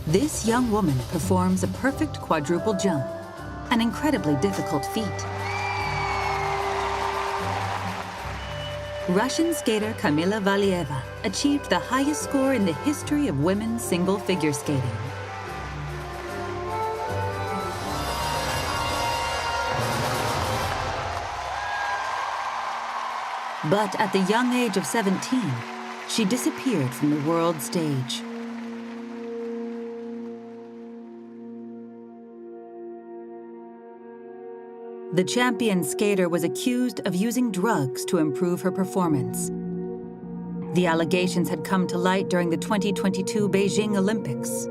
This young woman performs a perfect quadruple jump, an incredibly difficult feat. Russian skater Kamila Valieva achieved the highest score in the history of women's single figure skating. But at the young age of 17, she disappeared from the world stage. The champion skater was accused of using drugs to improve her performance. The allegations had come to light during the 2022 Beijing Olympics.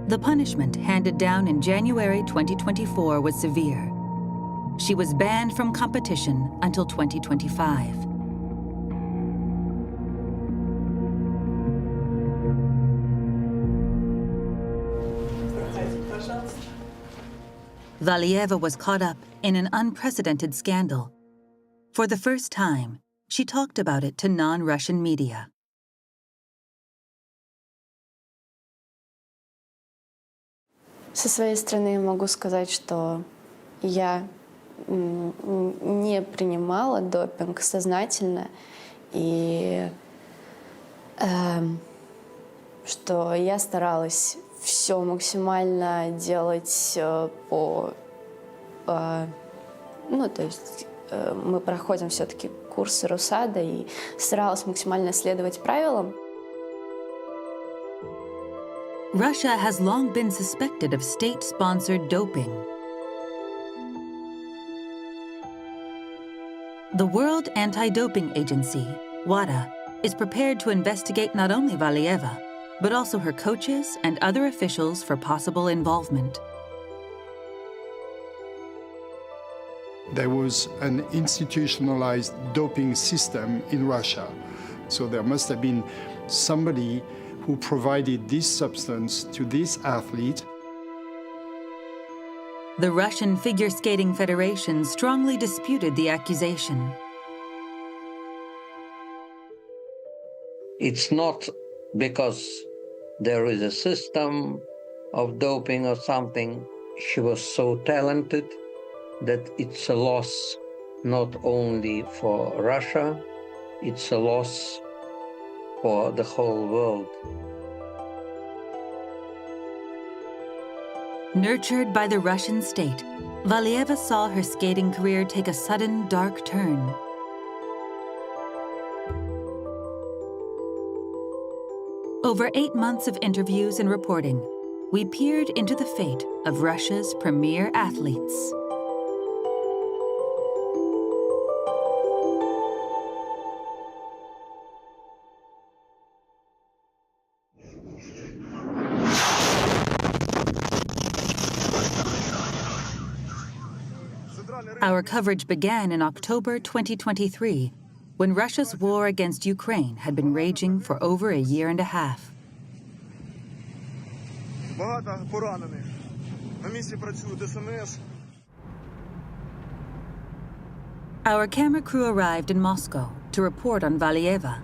The punishment handed down in January 2024 was severe. She was banned from competition until 2025. Valieva was caught up in an unprecedented scandal. For the first time, she talked about it to non-Russian media. Со своей стороны могу сказать, что я не принимала допинг сознательно, и что я старалась все максимально делать то есть мы проходим все-таки курсы РУСАДА, и старалась максимально следовать правилам. Russia has long been suspected of state-sponsored doping. The World Anti-Doping Agency, WADA, is prepared to investigate not only Valieva, but also her coaches and other officials for possible involvement. There was an institutionalized doping system in Russia, so there must have been somebody who provided this substance to this athlete. The Russian Figure Skating Federation strongly disputed the accusation. It's not because there is a system of doping or something. She was so talented that it's a loss not only for Russia, it's a loss for the whole world. Nurtured by the Russian state, Valieva saw her skating career take a sudden dark turn. Over 8 months of interviews and reporting, we peered into the fate of Russia's premier athletes. Our coverage began in October 2023, when Russia's war against Ukraine had been raging for over a year and a half. Our camera crew arrived in Moscow to report on Valieva.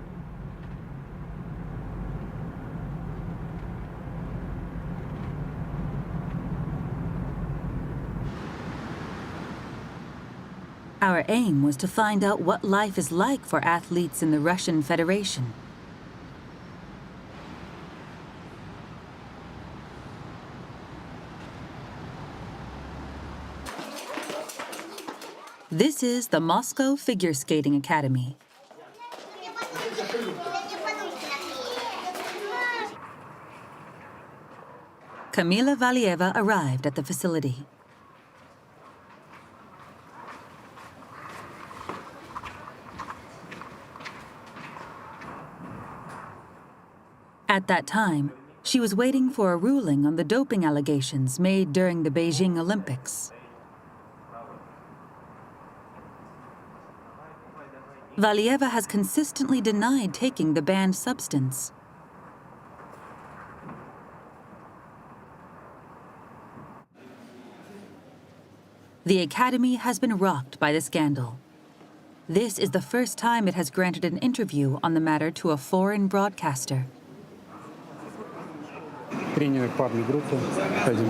Our aim was to find out what life is like for athletes in the Russian Federation. This is the Moscow Figure Skating Academy. Kamila Valieva arrived at the facility. At that time, she was waiting for a ruling on the doping allegations made during the Beijing Olympics. Valieva has consistently denied taking the banned substance. The Academy has been rocked by the scandal. This is the first time it has granted an interview on the matter to a foreign broadcaster. Тренеры парной группы. Пойдем.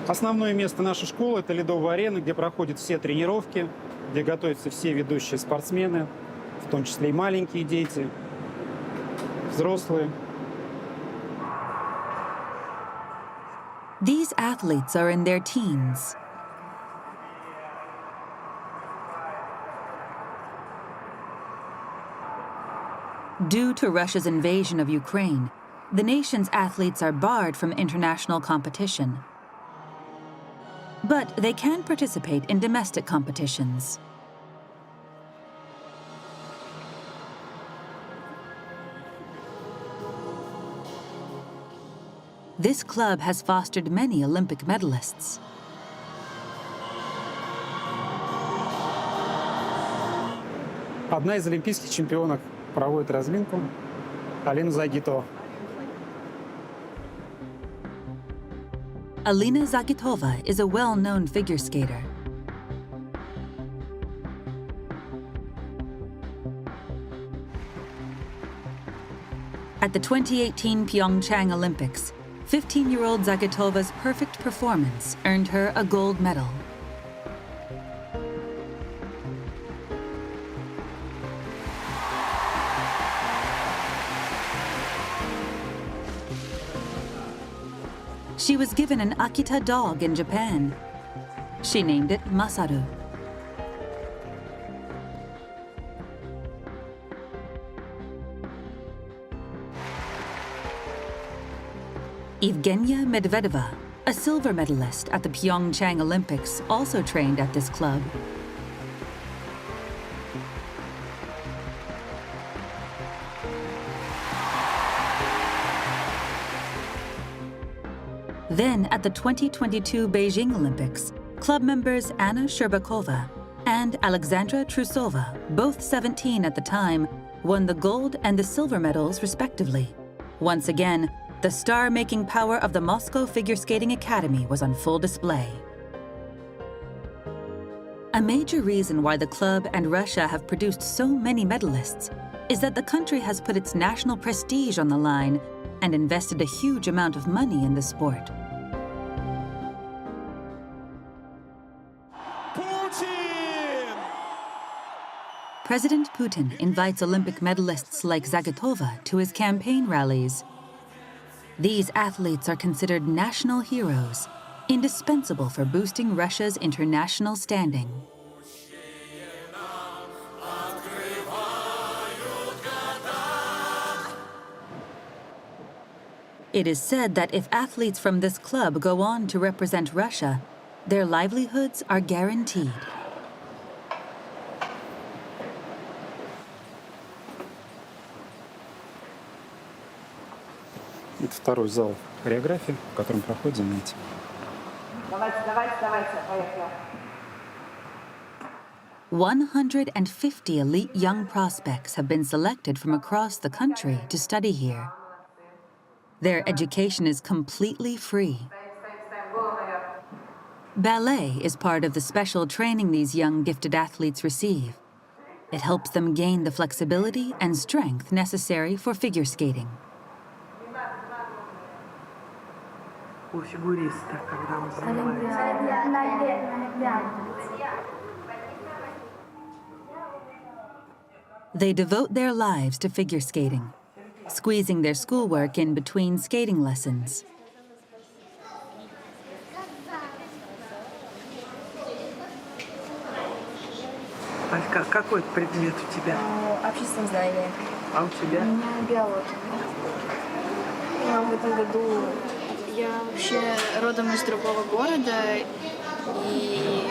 Основное место нашей школы – это ледовая арена, где проходят все тренировки, где готовятся все ведущие спортсмены, в том числе и маленькие дети, взрослые. These athletes are in their teens. Due to Russia's invasion of Ukraine, the nation's athletes are barred from international competition. But they can participate in domestic competitions. This club has fostered many Olympic medalists. Одна из олимпийских чемпионок проводит разминку. Алина Загитова. Alina Zagitova is a well-known figure skater. At the 2018 Pyeongchang Olympics, 15-year-old Zagitova's perfect performance earned her a gold medal. She was given an Akita dog in Japan. She named it Masaru. Evgenia Medvedeva, a silver medalist at the Pyeongchang Olympics, also trained at this club. Then, at the 2022 Beijing Olympics, club members Anna Sherbakova and Alexandra Trusova, both 17 at the time, won the gold and the silver medals respectively. Once again, the star-making power of the Moscow Figure Skating Academy was on full display. A major reason why the club and Russia have produced so many medalists is that the country has put its national prestige on the line and invested a huge amount of money in the sport. President Putin invites Olympic medalists like Zagitova to his campaign rallies. These athletes are considered national heroes, indispensable for boosting Russia's international standing. It is said that if athletes from this club go on to represent Russia, their livelihoods are guaranteed. Это второй зал хореографии, в котором проходят занятия. Давайте, поехали. 150 elite young prospects have been selected from across the country to study here. Their education is completely free. Ballet is part of the special training these young gifted athletes receive. It helps them gain the flexibility and strength necessary for figure skating. У фигуристов, когда он занимается. They devote their lives to figure skating, squeezing their schoolwork in between skating lessons. Алька, какой предмет у тебя? Общественные знания. А у тебя? У меня биология. В этом году я вообще родом из другого города, и,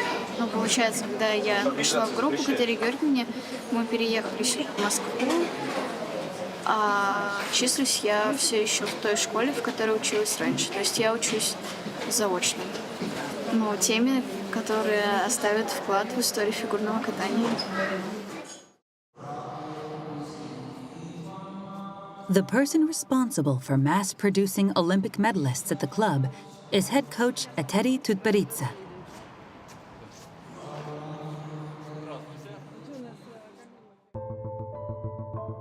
получается, когда я пришла в группу к Дарье Георгиевне, мы переехали в Москву, а числюсь я все еще в той школе, в которой училась раньше. То есть я учусь заочно. Но теме, которые оставят вклад в историю фигурного катания. The person responsible for mass-producing Olympic medalists at the club is head coach Eteri Tutberidze.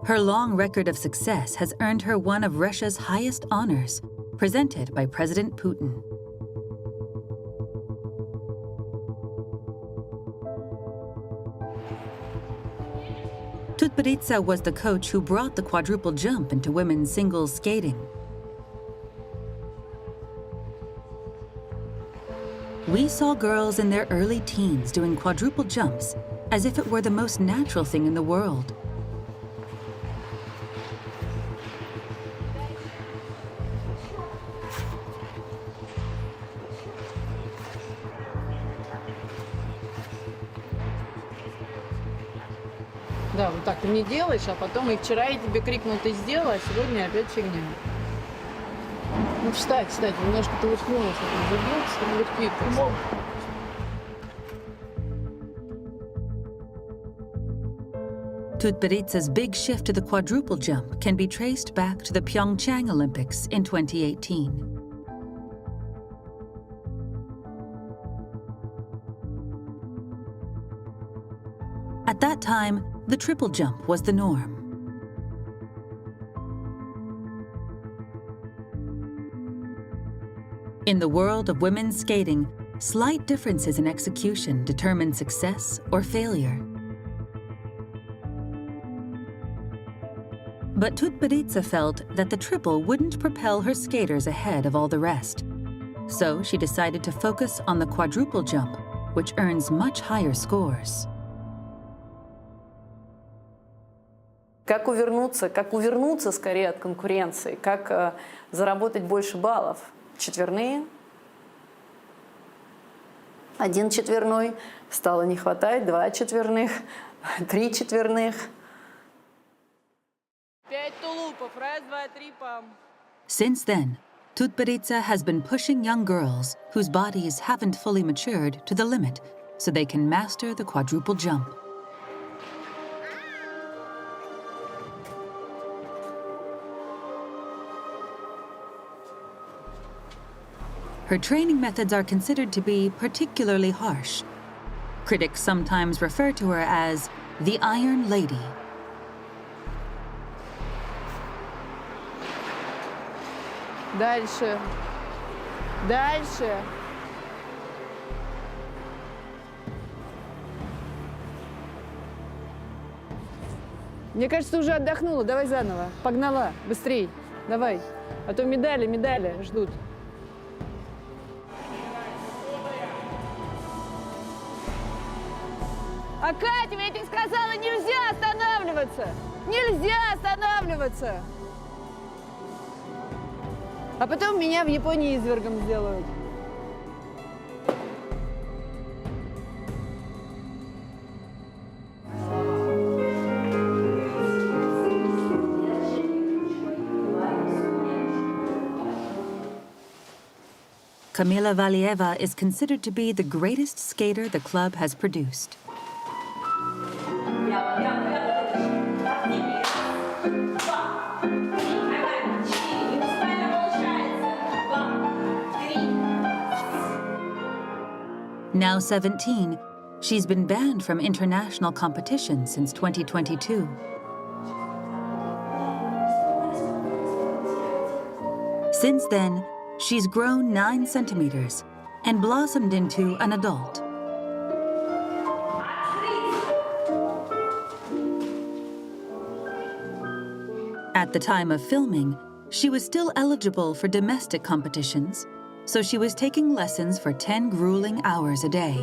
Her long record of success has earned her one of Russia's highest honors, presented by President Putin. Tutberidze was the coach who brought the quadruple jump into women's singles skating. We saw girls in their early teens doing quadruple jumps as if it were the most natural thing in the world. Да, вот так ты не делаешь, а потом и вчера я тебе крикнул, ты сделала, а сегодня опять фигня. Ну встать, немножко ты уткнулась, забился, вертикался. Tutberidze's big shift to the quadruple jump can be traced back to the Pyeongchang Olympics in 2018. At that time, the triple jump was the norm. In the world of women's skating, slight differences in execution determine success or failure. But Tutberidze felt that the triple wouldn't propel her skaters ahead of all the rest. So she decided to focus on the quadruple jump, which earns much higher scores. Как увернуться скорее от конкуренции, как заработать больше баллов. Четверные. 1 четверной, стало не хватать, 2 четверных, 3 четверных. 5 тулупов, 1, 2, 3, пам. Since then, Tutberidze has been pushing young girls whose bodies haven't fully matured to the limit so they can master the quadruple jump. Her training methods are considered to be particularly harsh. Critics sometimes refer to her as the Iron Lady. Дальше. Дальше. Мне кажется, ты уже отдохнула. Давай заново. Погнала. Быстрей. Давай. А то медали ждут. А Катя, я тебе сказала, нельзя останавливаться! Нельзя останавливаться! А потом меня в Японии извергом сделают. Kamila Valieva is considered to be the greatest skater the club has produced. Now 17, she's been banned from international competition since 2022. Since then, she's grown 9 centimeters and blossomed into an adult. At the time of filming, she was still eligible for domestic competitions, so she was taking lessons for 10 grueling hours a day.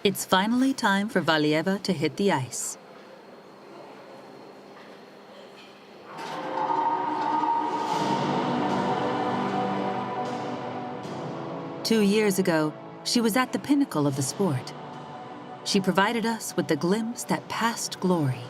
It's finally time for Valieva to hit the ice. 2 years ago, she was at the pinnacle of the sport. She provided us with the glimpse that passed glory.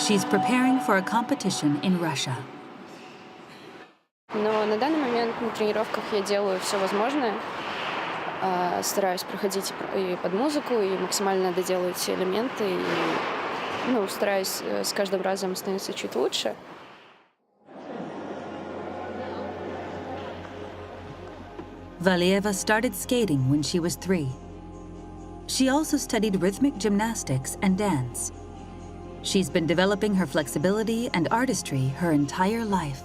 She's preparing for a competition in Russia. Но на данный момент на тренировках я делаю все возможное. Стараюсь проходить и под музыку, и максимально доделывать все элементы. И, стараюсь с каждым разом становиться чуть лучше. Valieva started skating when she was 3. She also studied rhythmic gymnastics and dance. She's been developing her flexibility and artistry her entire life.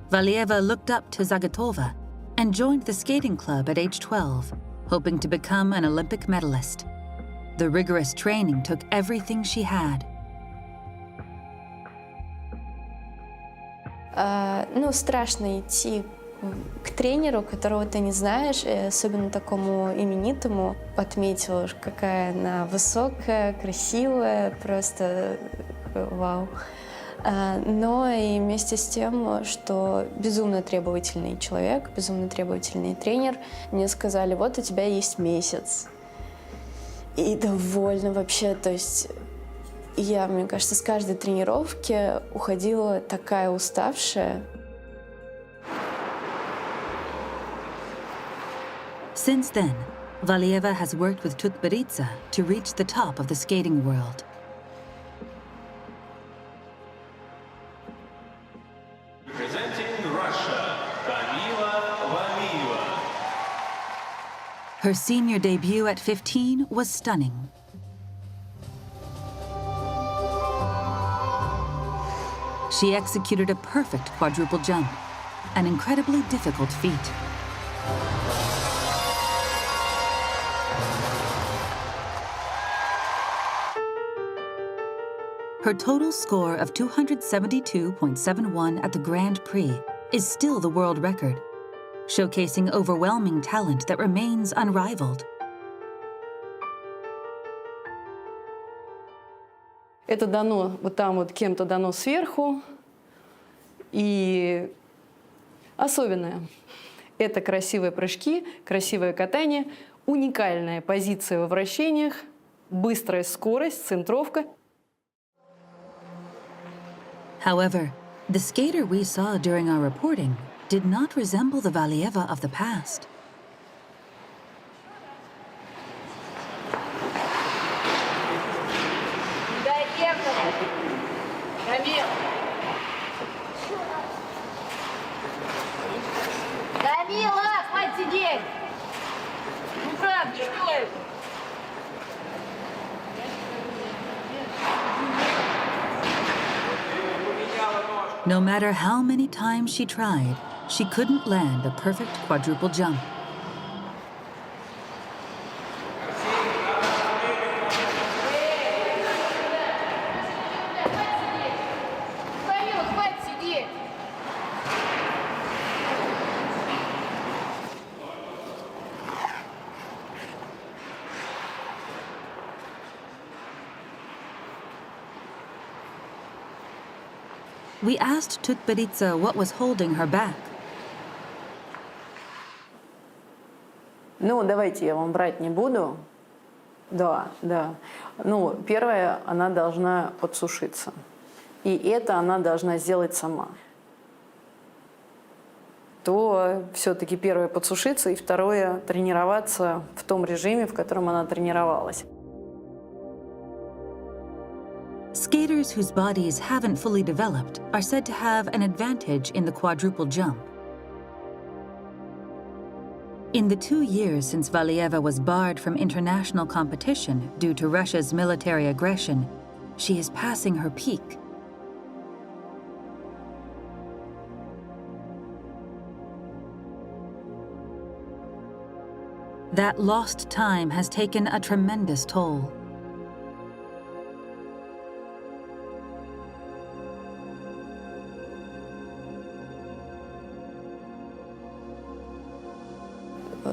Valieva looked up to Zagatova and joined the skating club at age 12, hoping to become an Olympic medalist. The rigorous training took everything she had. Страшно идти к тренеру, которого ты не знаешь, и особенно такому именитому. Отметила, какая она высокая, красивая, просто вау. Но и вместе с тем, что безумно требовательный человек, безумно требовательный тренер, мне сказали: вот у тебя есть месяц. И довольно вообще, то есть я, мне кажется, с каждой тренировки уходила такая уставшая. Since then, Valieva has worked with Tutberidze to reach the top of the skating world. Representing Russia, Kamila Valieva. Her senior debut at 15 was stunning. She executed a perfect quadruple jump, an incredibly difficult feat. Her total score of 272.71 at the Grand Prix is still the world record, showcasing overwhelming talent that remains unrivaled. Это дано вот там вот кем-то дано сверху, и особенное. Это красивые прыжки, красивое катание, уникальная позиция во вращениях, быстрая скорость, центровка. However, the skater we saw during our reporting did not resemble the Valieva of the past. Камила, хватит сидеть! Ну правда, что это? No matter how many times she tried, she couldn't land a perfect quadruple jump. Камила, хватит сидеть! We asked Tutberidze what was holding her back. Ну, давайте я вам брать не буду. Да. Ну, первое, она должна подсушиться. И это она должна сделать сама. То все-таки первое подсушиться, и второе тренироваться в том режиме, в котором она тренировалась. Skaters whose bodies haven't fully developed are said to have an advantage in the quadruple jump. In the 2 years since Valieva was barred from international competition due to Russia's military aggression, she is passing her peak. That lost time has taken a tremendous toll.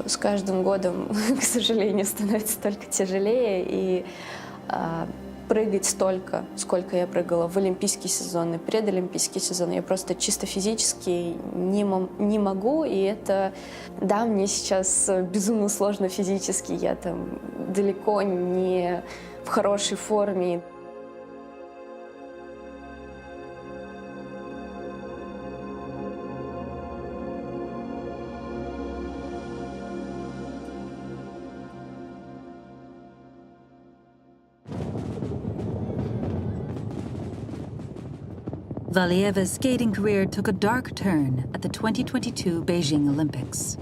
С каждым годом, к сожалению, становится только тяжелее, и прыгать столько, сколько я прыгала в олимпийский сезон и предолимпийский сезон, я просто чисто физически не могу, и это, да, мне сейчас безумно сложно физически, я там далеко не в хорошей форме. Valieva's skating career took a dark turn at the 2022 Beijing Olympics.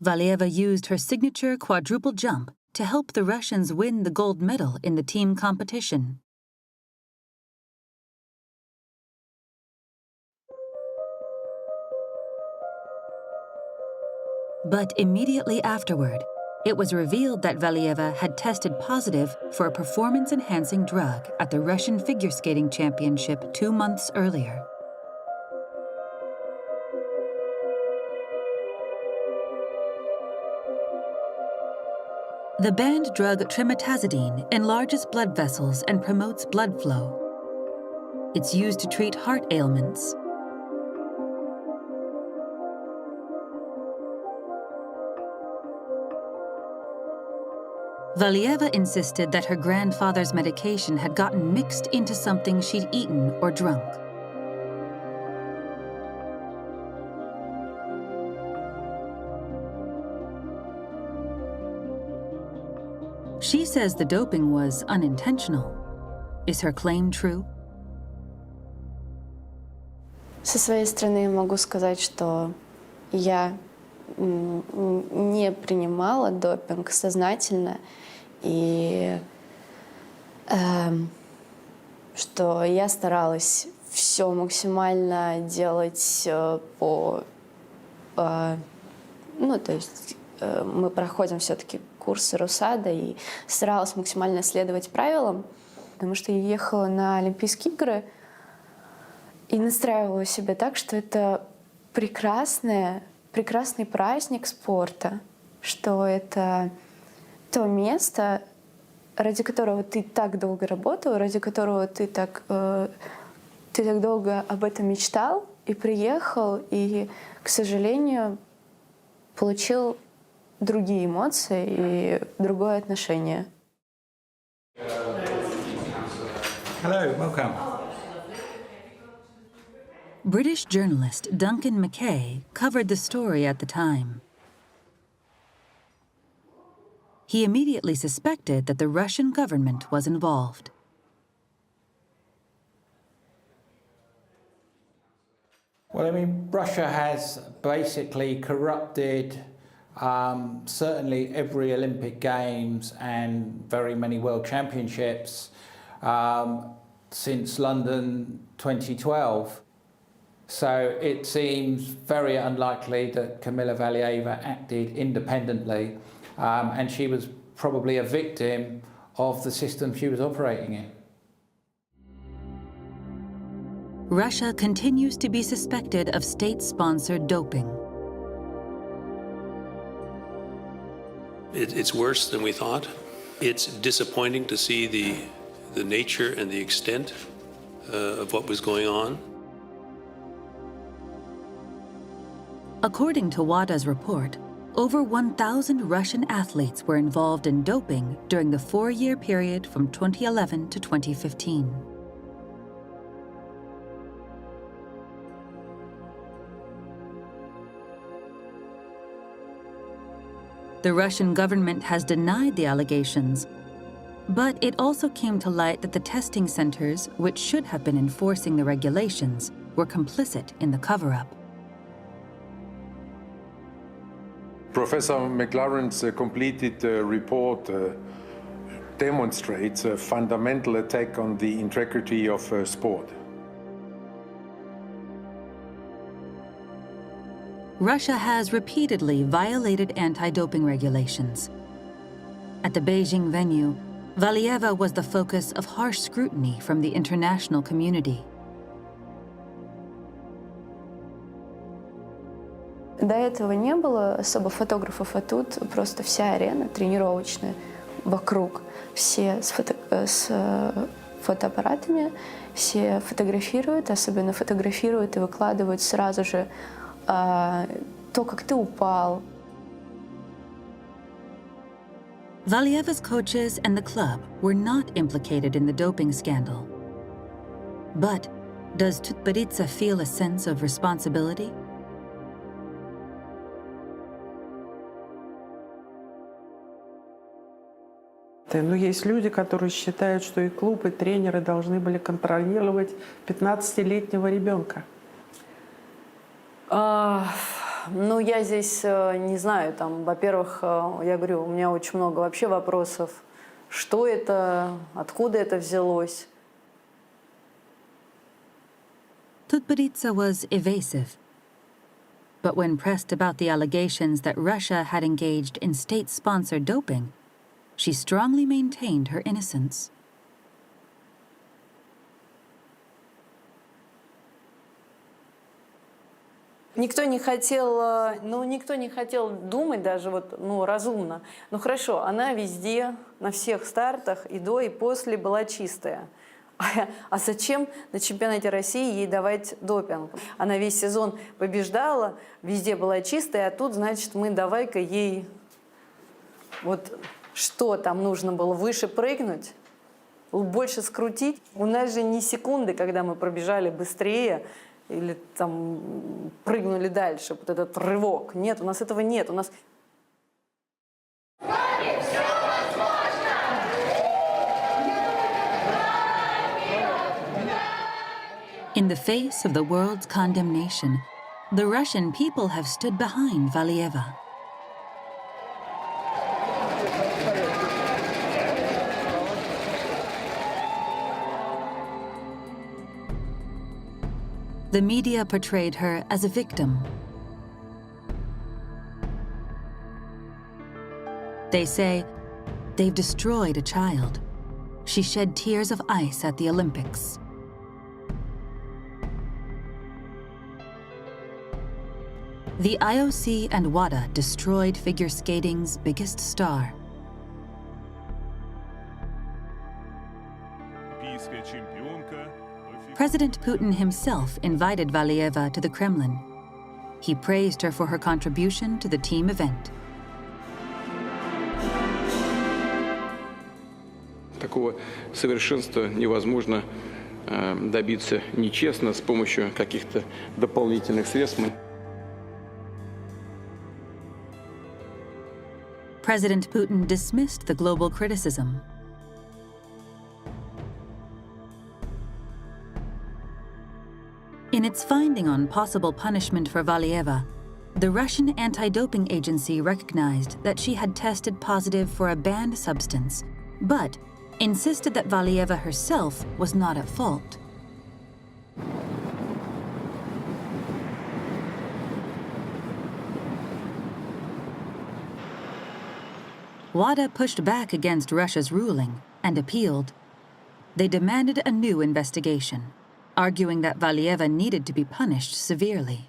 Valieva used her signature quadruple jump to help the Russians win the gold medal in the team competition. But immediately afterward, it was revealed that Valieva had tested positive for a performance-enhancing drug at the Russian figure skating championship 2 months earlier. The banned drug trimetazidine enlarges blood vessels and promotes blood flow. It's used to treat heart ailments. Valieva insisted that her grandfather's medication had gotten mixed into something she'd eaten or drunk. She says the doping was unintentional. Is her claim true? Со своей стороны я могу сказать, что я не принимала допинг сознательно, и что я старалась все максимально делать то есть мы проходим все-таки курсы РУСАДА, и старалась максимально следовать правилам, потому что я ехала на Олимпийские игры и настраивала себя так, что это прекрасный праздник спорта, что это то место, ради которого ты так долго работал, ради которого ты так долго об этом мечтал и приехал, и, к сожалению, получил другие эмоции и другое отношение. Hello, welcome. British journalist Duncan Mackay covered the story at the time. He immediately suspected that the Russian government was involved. Well, I mean, Russia has basically corrupted certainly every Olympic Games and very many World Championships since London 2012. So it seems very unlikely that Kamila Valieva acted independently, and she was probably a victim of the system she was operating in. Russia continues to be suspected of state-sponsored doping. It's worse than we thought. It's disappointing to see the nature and the extent of what was going on. According to WADA's report, over 1,000 Russian athletes were involved in doping during the 4-year period from 2011 to 2015. The Russian government has denied the allegations, but it also came to light that the testing centers, which should have been enforcing the regulations, were complicit in the cover-up. Professor McLaren's completed report demonstrates a fundamental attack on the integrity of sport. Russia has repeatedly violated anti-doping regulations. At the Beijing venue, Valieva was the focus of harsh scrutiny from the international community. До этого не было особо фотографов, а тут просто вся арена тренировочная вокруг. Все с фотоаппаратами, все фотографируют, особенно фотографируют и выкладывают сразу же то, как ты упал. Valieva's coaches and the club were not implicated in the doping scandal. But does Tutberidze feel a sense of responsibility? Но есть люди, которые считают, что и клуб, и тренеры должны были контролировать 15-летнего ребенка. Ну, я здесь не знаю, там, во-первых, я говорю, у меня очень много вообще вопросов. Что это, откуда это взялось? Tutberidze was evasive. But when pressed about the allegations that Russia had engaged in state-sponsored doping, she strongly maintained her innocence. Никто не хотел думать даже разумно. Ну хорошо, она везде, на всех стартах, и до, и после была чистая. А зачем на чемпионате России ей давать допинг? Она весь сезон побеждала, везде была чистая, а тут, значит, мы давай-ка ей... Вот что там нужно было? Выше прыгнуть? Больше скрутить? У нас же не секунды, когда мы пробежали быстрее, или там прыгнули дальше, вот этот рывок. Нет, у нас этого нет. У нас... In the face of the world's condemnation, the Russian people have stood behind Valieva. The media portrayed her as a victim. They say, they've destroyed a child. She shed tears of ice at the Olympics. The IOC and WADA destroyed figure skating's biggest star. President Putin himself invited Valieva to the Kremlin. He praised her for her contribution to the team event. Такого совершенства невозможно добиться нечестно с помощью каких-то дополнительных средств. President Putin dismissed the global criticism. In its finding on possible punishment for Valieva, the Russian anti-doping agency recognized that she had tested positive for a banned substance, but insisted that Valieva herself was not at fault. WADA pushed back against Russia's ruling and appealed. They demanded a new investigation, arguing that Valieva needed to be punished severely.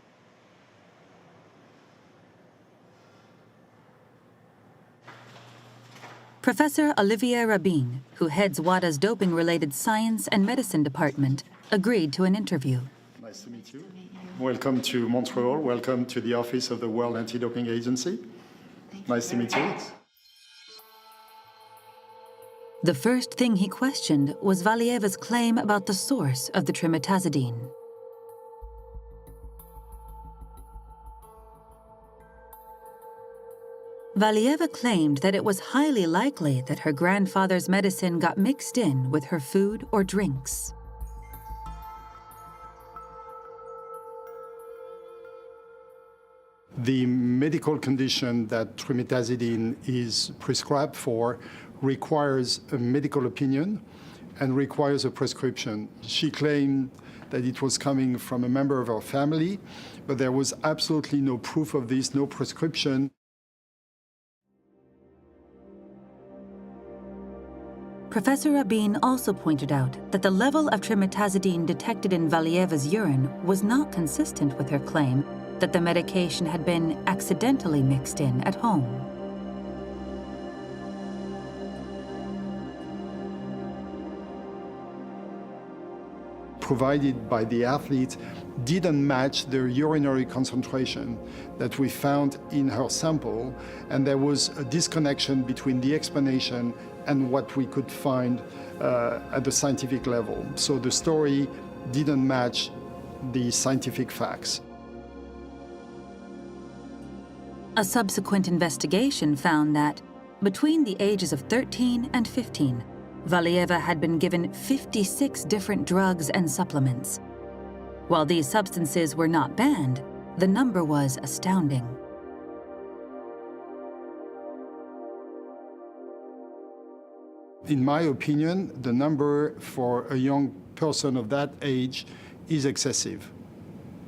Professor Olivier Rabin, who heads WADA's doping-related science and medicine department, agreed to an interview. Nice to meet you. Welcome to Montreal. Welcome to the office of the World Anti-Doping Agency. Nice to meet you. The first thing he questioned was Valieva's claim about the source of the trimetazidine. Valieva claimed that it was highly likely that her grandfather's medicine got mixed in with her food or drinks. The medical condition that trimetazidine is prescribed for requires a medical opinion and requires a prescription. She claimed that it was coming from a member of her family, but there was absolutely no proof of this, no prescription. Professor Rabin also pointed out that the level of trimetazidine detected in Valieva's urine was not consistent with her claim that the medication had been accidentally mixed in at home. Provided by the athlete didn't match the urinary concentration that we found in her sample, and there was a disconnection between the explanation and what we could find at the scientific level. So the story didn't match the scientific facts. A subsequent investigation found that between the ages of 13 and 15, Valieva had been given 56 different drugs and supplements. While these substances were not banned, the number was astounding. In my opinion, the number for a young person of that age is excessive.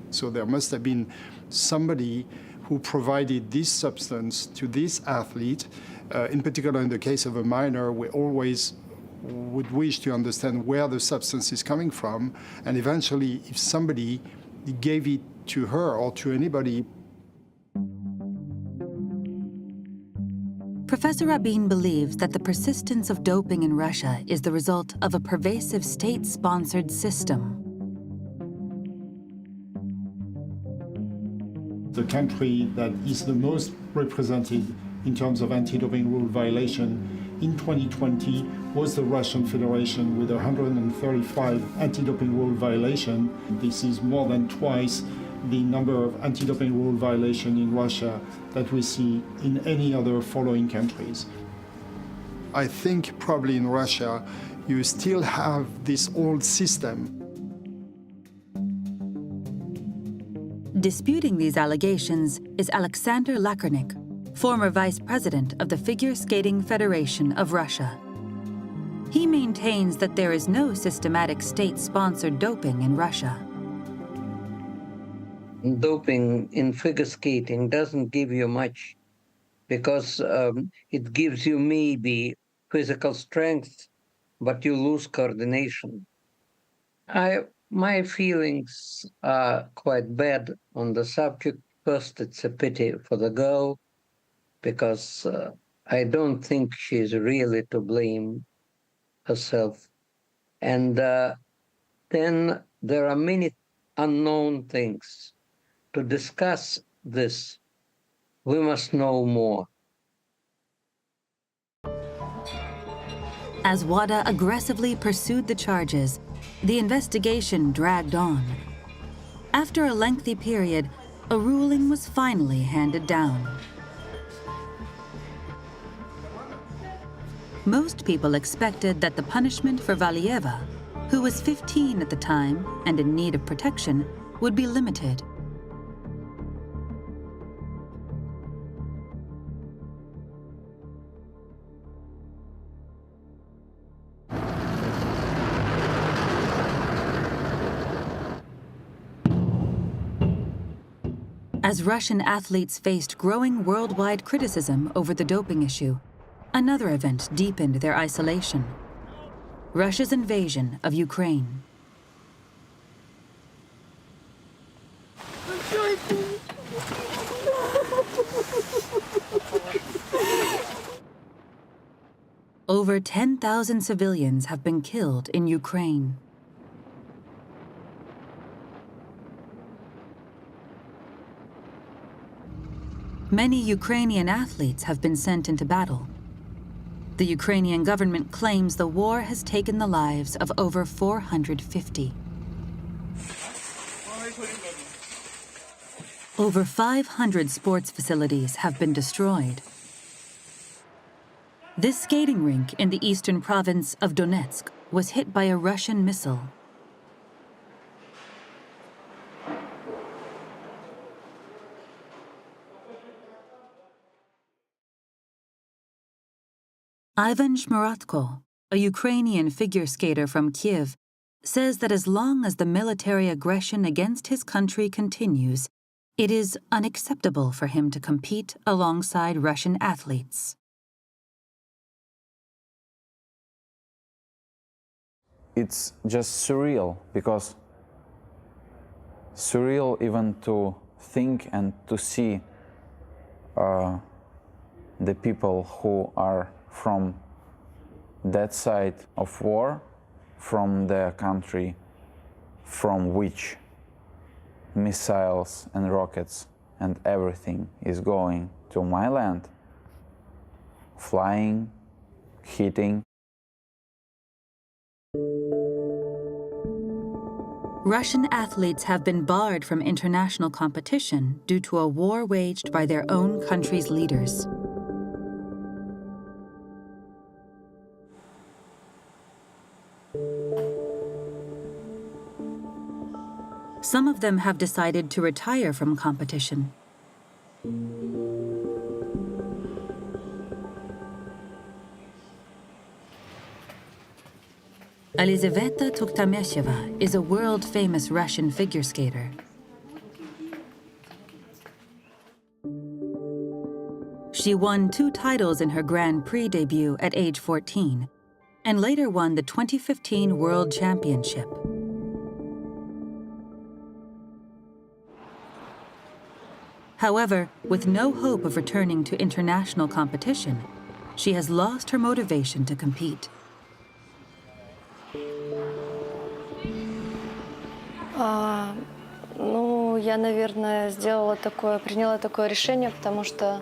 So there must have been somebody who provided this substance to this athlete. In particular, in the case of a minor, we always would wish to understand where the substance is coming from, and eventually, if somebody gave it to her or to anybody. Professor Rabin believes that the persistence of doping in Russia is the result of a pervasive state-sponsored system. The country that is the most represented in terms of anti-doping rule violation in 2020 was the Russian Federation with 135 anti-doping rule violations. This is more than twice the number of anti-doping rule violations in Russia that we see in any other following countries. I think probably in Russia you still have this old system. Disputing these allegations is Alexander Lakarnik, former vice president of the Figure Skating Federation of Russia. He maintains that there is no systematic state-sponsored doping in Russia. Doping in figure skating doesn't give you much because it gives you maybe physical strength, but you lose coordination. My feelings are quite bad on the subject. First, it's a pity for the girl because I don't think she's really to blame herself. And then there are many unknown things. To discuss this, we must know more. As WADA aggressively pursued the charges, the investigation dragged on. After a lengthy period, a ruling was finally handed down. Most people expected that the punishment for Valieva, who was 15 at the time and in need of protection, would be limited. As Russian athletes faced growing worldwide criticism over the doping issue, another event deepened their isolation: Russia's invasion of Ukraine. Over 10,000 civilians have been killed in Ukraine. Many Ukrainian athletes have been sent into battle. The Ukrainian government claims the war has taken the lives of over 450. Over 500 sports facilities have been destroyed. This skating rink in the eastern province of Donetsk was hit by a Russian missile. Ivan Shmoratko, a Ukrainian figure skater from Kiev, says that as long as the military aggression against his country continues, it is unacceptable for him to compete alongside Russian athletes. It's just surreal, because surreal even to think and to see the people who are from that side of war, from their country, from which missiles and rockets and everything is going to my land, flying, hitting. Russian athletes have been barred from international competition due to a war waged by their own country's leaders. Some of them have decided to retire from competition. Elizaveta Tuktamesheva is a world-famous Russian figure skater. She won 2 titles in her Grand Prix debut at age 14, and later won the 2015 World Championship. However, with no hope of returning to international competition, she has lost her motivation to compete. Я, наверное, приняла такое решение, потому что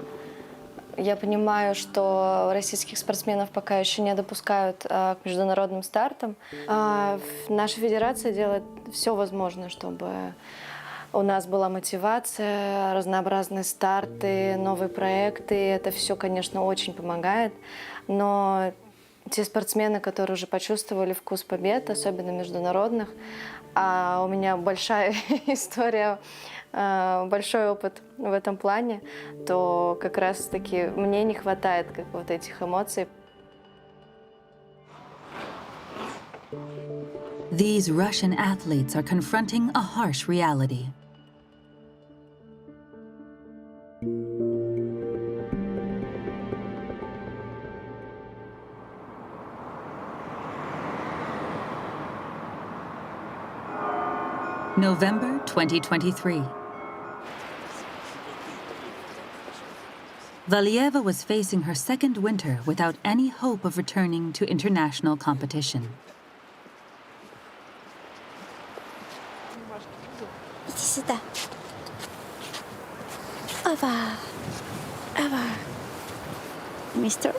я понимаю, что российских спортсменов пока еще не допускают к международным стартам. Наша федерация делает все возможное, чтобы у нас была мотивация, разнообразные старты, новые проекты. Это все, конечно, очень помогает. Но те спортсмены, которые уже почувствовали вкус побед, особенно международных, а у меня большая история, большой опыт в этом плане, то как раз-таки мне не хватает вот этих эмоций. These Russian athletes are confronting a harsh reality. November 2023. Valieva was facing her second winter without any hope of returning to international competition. Иди сюда. Ава. Ава. Мистер.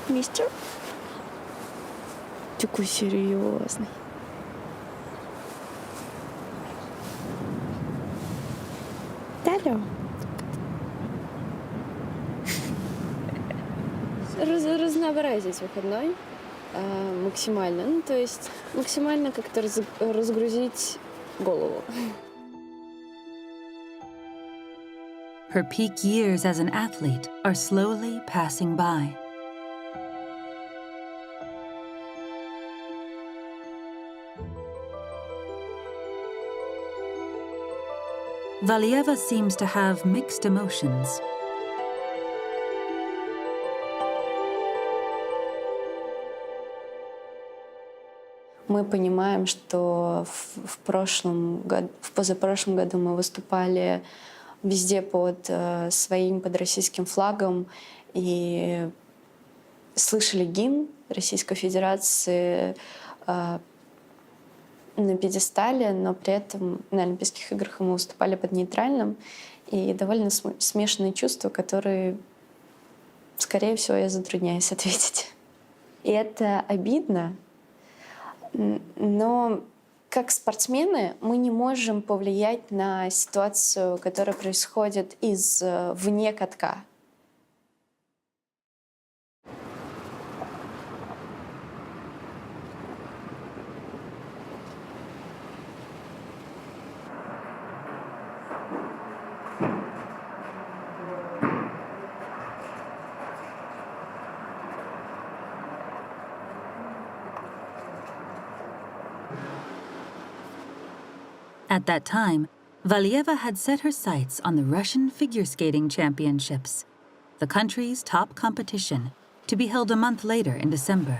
Мистер. Такой серьезный. Алло. Разнообразить выходной максимально. Ну, то есть максимально как-то разгрузить голову. Her peak years as an athlete are slowly passing by. Valieva seems to have mixed emotions. Мы понимаем, что в позапрошлом году мы выступали везде под российским флагом и слышали гимн Российской Федерации на пьедестале, но при этом на Олимпийских играх мы выступали под нейтральным, и довольно смешанные чувства, которые, скорее всего, я затрудняюсь ответить. И это обидно, но как спортсмены мы не можем повлиять на ситуацию, которая происходит вне катка. At that time, Valieva had set her sights on the Russian Figure Skating Championships, the country's top competition, to be held a month later in December.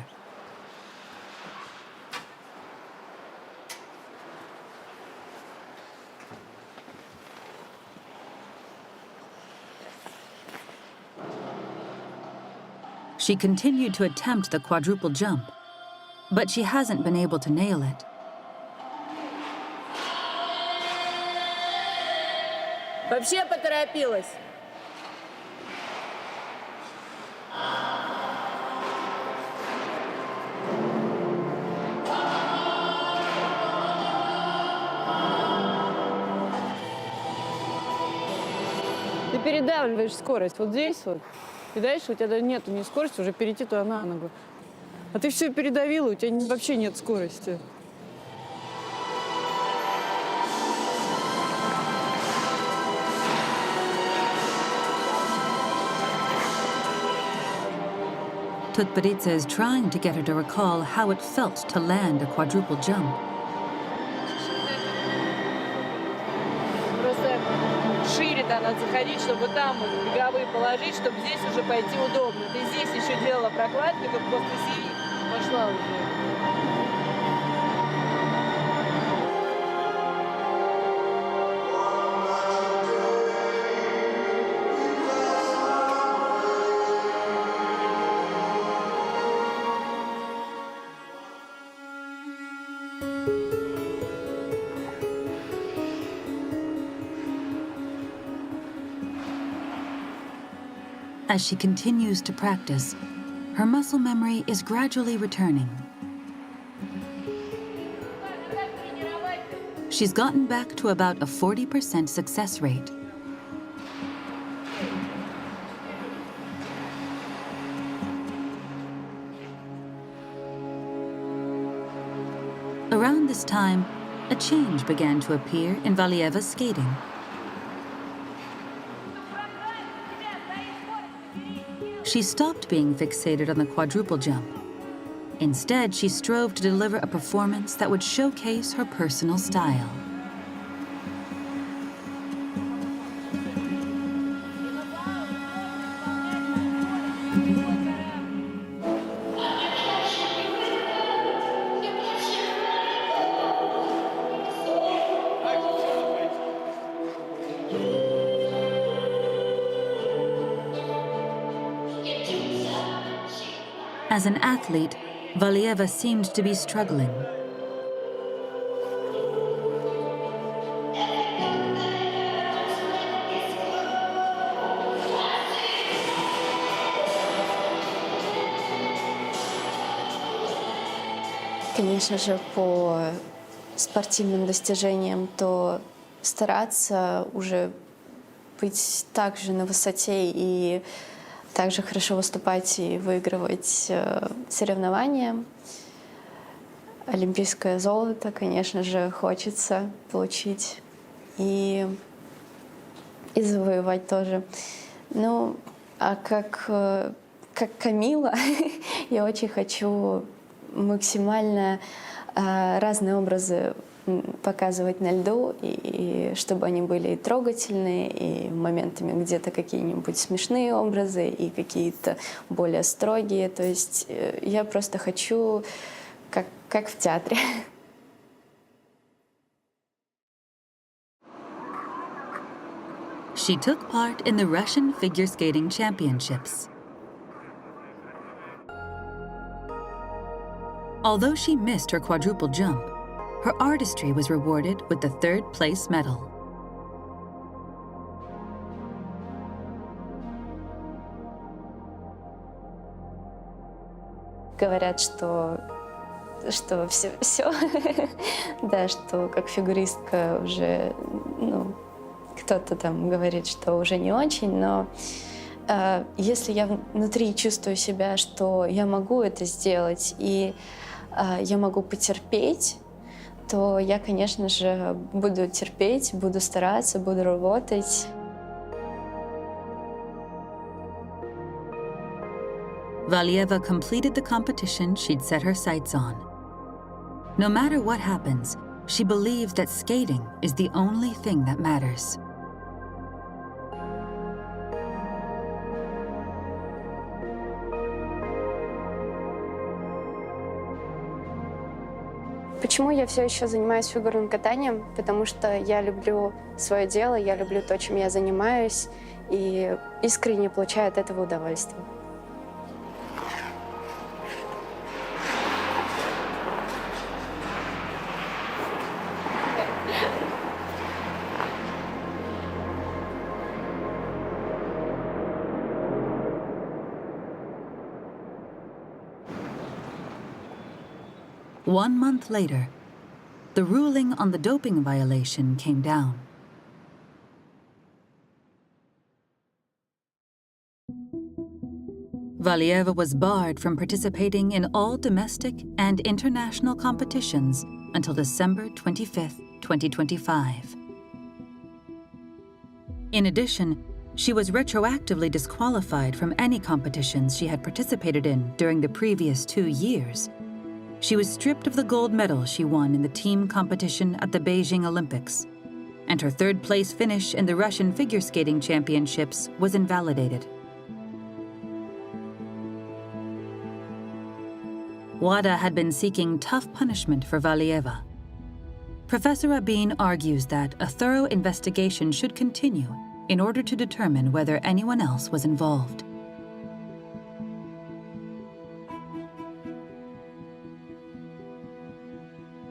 She continued to attempt the quadruple jump, but she hasn't been able to nail it. Вообще поторопилась. Ты передавливаешь скорость вот здесь вот. И дальше у тебя нету ни скорости, уже перейти туда на ногу. А ты все передавила, у тебя вообще нет скорости. Tutberidze is trying to get her to recall how it felt to land a quadruple jump. Просто шире надо заходить, чтобы там вот беговые положить, чтобы здесь уже пойти удобно. Ты здесь еще делала прокладку, как после сии пошла уже. As she continues to practice, her muscle memory is gradually returning. She's gotten back to about a 40% success rate. Around this time, a change began to appear in Valieva's skating. She stopped being fixated on the quadruple jump. Instead, she strove to deliver a performance that would showcase her personal style. As an athlete, Valieva seemed to be struggling. Конечно же, по спортивным достижениям, то стараться уже быть также на высоте и также хорошо выступать и выигрывать соревнования. Олимпийское золото, конечно же, хочется получить и завоевать тоже. Ну, а как Камила, я очень хочу максимально разные образы показывать на льду, и чтобы они были и трогательные, и моментами где-то какие-нибудь смешные образы, и какие-то более строгие. То есть я просто хочу, как в театре. She took part in the Russian Figure Skating Championships. Although she missed her quadruple jump, her artistry was rewarded with the third-place medal. Говорят, что все, да, что как фигуристка уже, ну, кто-то там говорит, что уже не очень, но если я внутри чувствую себя, что я могу это сделать и я могу потерпеть, то я, конечно же, буду терпеть, буду стараться, буду работать. Valieva completed the competition she'd set her sights on. No matter what happens, She believes that skating is the only thing that matters. Почему я все еще занимаюсь фигурным катанием? Потому что я люблю свое дело, я люблю то, чем я занимаюсь, и искренне получаю от этого удовольствие. One month later, the ruling on the doping violation came down. Valieva was barred from participating in all domestic and international competitions until December 25, 2025. In addition, she was retroactively disqualified from any competitions she had participated in during the previous 2 years. She was stripped of the gold medal she won in the team competition at the Beijing Olympics, and her third-place finish in the Russian figure skating championships was invalidated. WADA had been seeking tough punishment for Valieva. Professor Rabin argues that a thorough investigation should continue in order to determine whether anyone else was involved.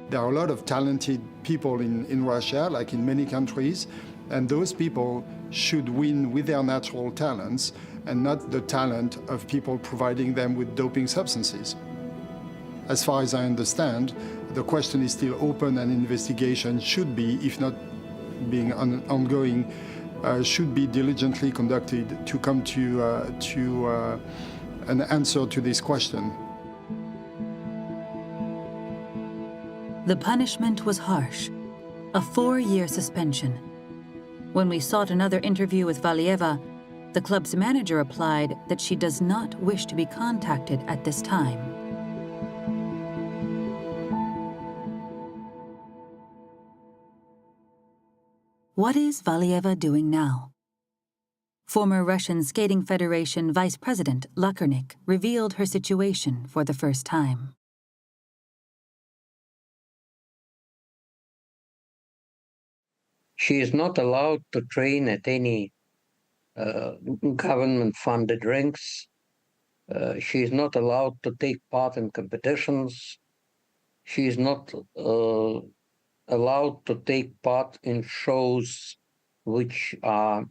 There are a lot of talented people in Russia, like in many countries, and those people should win with their natural talents and not the talent of people providing them with doping substances. As far as I understand, the question is still open and investigation should be, if not being ongoing, should be diligently conducted to come to an answer to this question. The punishment was harsh, a 4-year suspension. When we sought another interview with Valieva, the club's manager replied that she does not wish to be contacted at this time. What is Valieva doing now? Former Russian Skating Federation Vice President Lakernik revealed her situation for the first time. She is not allowed to train at any government-funded rinks. She is not allowed to take part in competitions. She is not allowed to take part in shows which are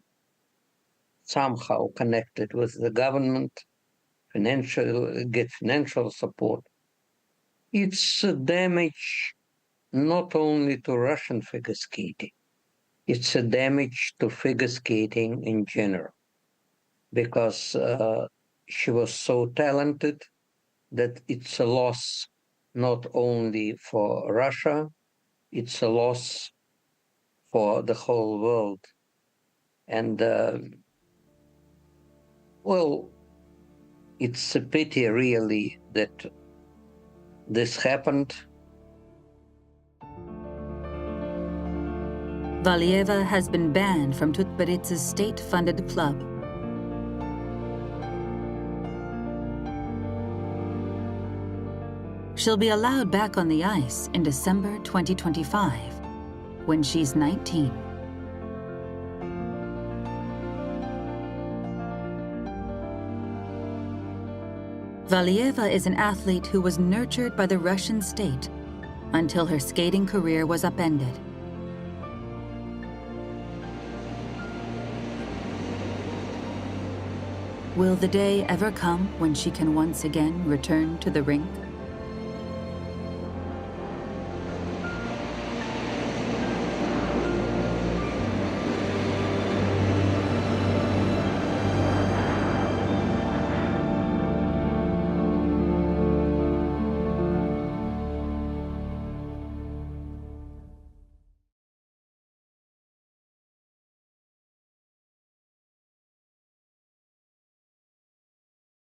somehow connected with the government, get financial support. It's a damage not only to Russian figure skating, it's a damage to figure skating in general, because she was so talented that it's a loss not only for Russia, it's a loss for the whole world. And, well, it's a pity, really, that this happened. Valieva has been banned from Tutberits's state-funded club. She'll be allowed back on the ice in December 2025, when she's 19. Valieva is an athlete who was nurtured by the Russian state until her skating career was upended. Will the day ever come when she can once again return to the rink?